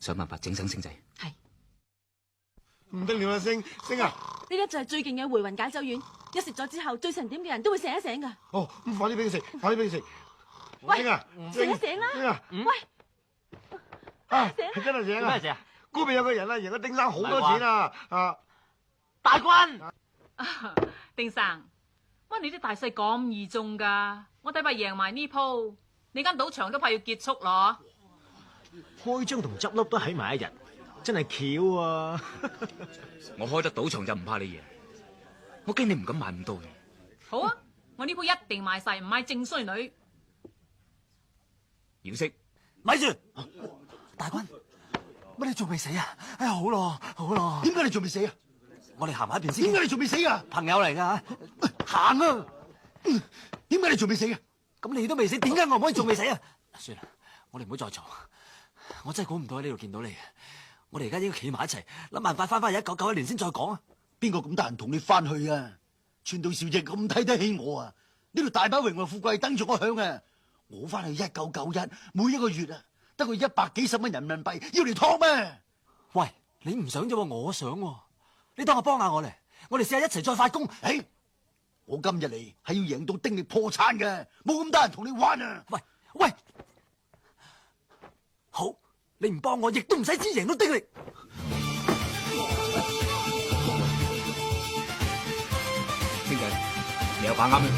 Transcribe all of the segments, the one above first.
想辦法整醒星仔。係唔得了啦，星啊！呢粒就係最勁嘅回魂解酒丸，一食咗之後，醉成點嘅人都會醒一醒噶。哦，咁快啲俾佢食，快啲俾佢食。喂，星啊，醒一醒啦！星啊，喂，啊，醒係真係醒啊！咩事啊？嗰邊有個人啊，贏咗丁生好多錢啊！啊，大軍，丁生，乜你啲大細咁易中噶？我睇怕贏埋呢鋪，你間賭場都快要結束咯。開張同執笠都喺埋一日，真係巧啊！我開得賭場就唔怕你贏，我驚你唔敢買咁多嘅。好啊，我呢鋪一定賣晒，唔買正衰女。姚色，咪住，大軍，乜你仲未死啊？哎呀，好咯，好咯。點解你仲未死啊？我哋行埋一邊先。點解你仲未死啊？朋友嚟噶，行啊！點解你仲未死啊？咁你都未死，點解我唔可以仲未死啊？算啦，我哋唔好再嘈。我真係估唔到喺呢度見到你。我哋而家應該企埋一齊，諗辦法翻返去1991年先再講啊！邊個咁得閒同你翻去啊？川島小姐咁睇得起我啊！呢度大把榮華富貴等住我享啊！我翻去1991，每一個月啊，得個100幾十蚊人民幣，要嚟拖咩？喂，你唔想啫喎，我想喎。你當我幫下我嚟，我哋試下一齊再發工。誒，我今日嚟係要贏到丁力破產嘅，冇咁得閒同你玩啊！喂，好，你唔幫我，亦都唔使知贏到丁力。星仔，你有把握咩？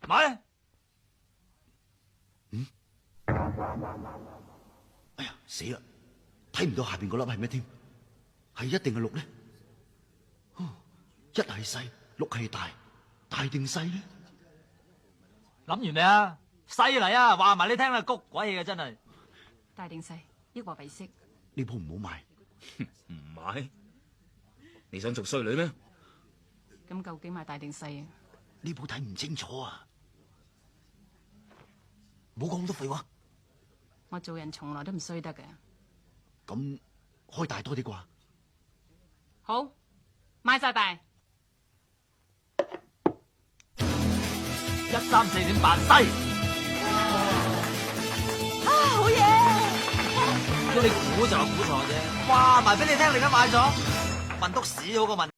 買。哎呀，死啦！睇唔到下邊嗰粒係咩添？係一定係6咧？一係細，6係大，大定細咧？諗完未啊？細嚟啊！話埋你聽啦，谷鬼氣嘅真係。大定細，抑或為息？呢鋪唔好賣。唔買？你想做衰女咩？咁究竟買大定細啊？呢鋪睇唔清楚啊！冇講咁多廢話。我做人從來都唔衰得嘅。咁開大多啲啩？好，買晒大。 134.8西，啊，好嘢！叫你估就係估錯啫。哇，埋俾你聽，你而家買咗，問篤屎好過問。